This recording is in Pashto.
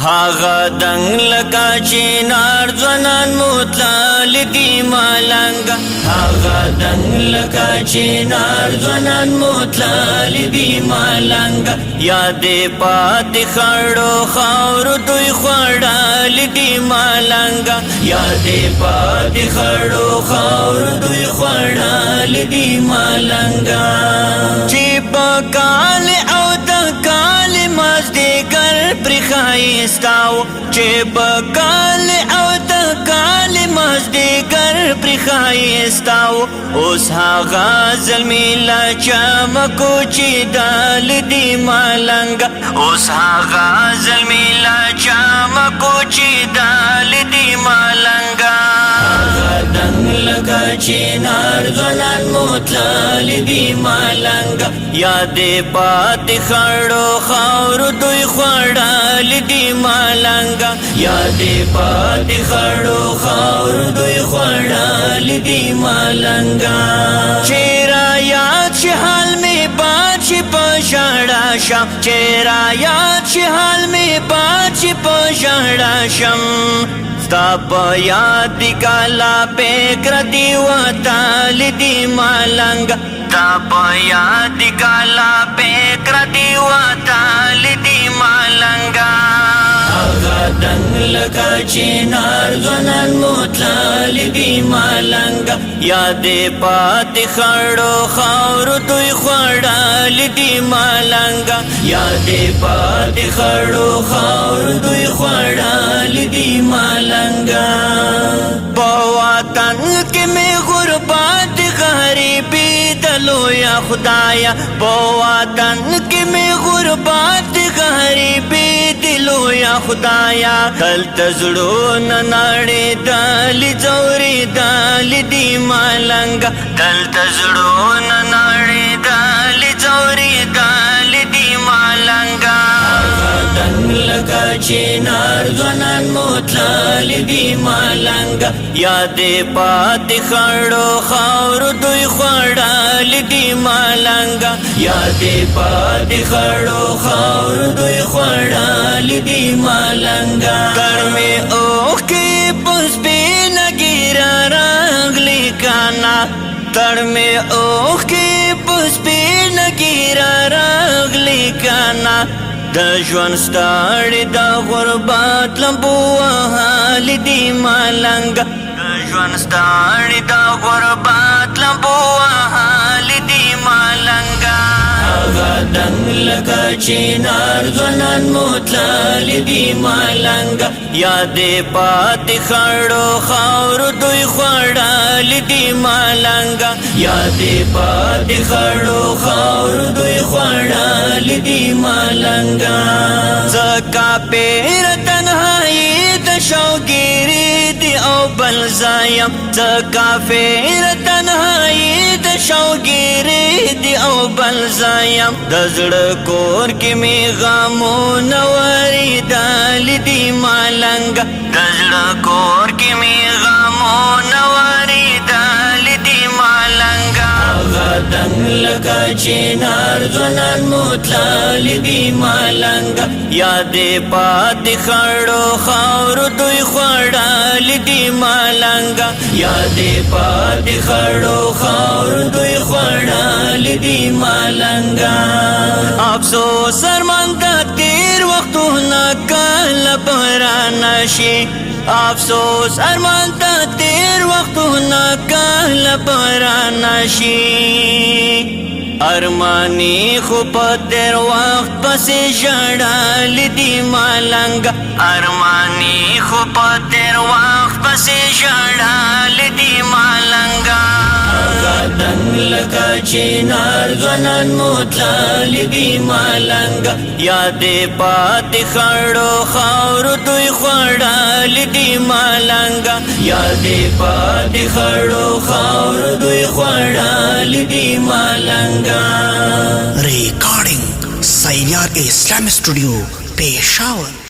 هاغه دنګ لکه چینار ځوانان متلل دي ملنګه هاغه دنګ لکه چینار ځوانان متلل دي ملنګه یادې پاتې خړو خاورو دوی خوړل دي ملنګه یادې پاتې خړو خاورو دوی خوړل دي ملنګه چې په کال او د کال مازدیګر پرې ښایستاو چې په کال او د کال مازدیګر پرې ښایستاو اوس هغه زلمي له چمکو چې دال دي ملنګه اوس هغه زلمي له چمکو چې دال دي ملنګه هغه دنګ لکه چینار ځوانان متلل دي ملنګه یادې پاتې خړو خاورو دوی خوړل دي ملنګه یادې پاتې خړو خاورو دوی خوړل دي ملنګه چې رایاد شي حال مې باد شي په ژړا شم چې رایاد شي حال مې باد شي په ژړا شم ستا په یاد دی کالا فکر دی وتل دي ملنګه ستا په یاد دی کالا فکر دی وتل دي ملنګه هغه دنګ لکه چینار ځوانان متلل دي ملنګه یادې پاتې خړو خاورو دوی خوړل دي ملنګه یادې پاتې خړو خاورو دوی خوړل دي ملنګه په وطن کې مې غربت غریبي دلو یا خدایا په وطن کې مې غربت غریبي دلو یا خدایا دلته زړونه نړېدل ځورېدل دي ملنګه دلته زړونه نړېدل ځورېدل دي ملنګه دنګ لکه چینار ځوانان متلل دي ملنګه یادې پاتې خړو خاورو دوی خوړل دي ملنګه یادې پاتې خړو خاورو دوی خوړل دي ملنګه ګرمې اوښکې په سپینه ږیره راغلې کانا تړمې اوښکې په سپینه ږیره راغلې کانا د ژوند ستړې د غربت لمبو وهل دي ملنګه د ژوند ستړې د غربت لمبو وهل دي ملنګه هغه دنګ لکه چینار ځوانان متلل دي ملنګه یادې پاتې خړو خاورو دوی خوړل دي ملنګه یادې پاتې خړو خاورو دوی خوړل دي ملنګه ځکه پیر تنهایي د شوګیري دي او بل ځایم ځکه پیر تنهایي د شوګیري دي او بل ځایم د زړه کور کې مې غمونه ورېدل دي ملنګه د زړه کور کې مې غمونه ورېدل دي ملنګه هغه دنګ لکه چینار ځوانان متلل دي ملنګه یادې پاتې خړو خاورو دوی خوړل دي ملنګه یادې پاتې خړو خاورو دوی خوړل دي ملنګه افسوس ارمان د تیر وختونه کله برانه شي افسوس ارمان د تیر وختونه کله برانه شي ارمانی خو په تیر وخت پسې ژړل دي ملنګه ارمانی خو په تیر وخت پسې ژړل دي ملنګه هغه دنګ لکه چینار ځوانان متلل دي ملنګه یادې پاتې خړو خاورو دوی خوړل دي ملنګه یادې پاتې خړو خاورو دوی خوړل دي ملنګه Recording Sayyar Islamic Studio, Peshawar.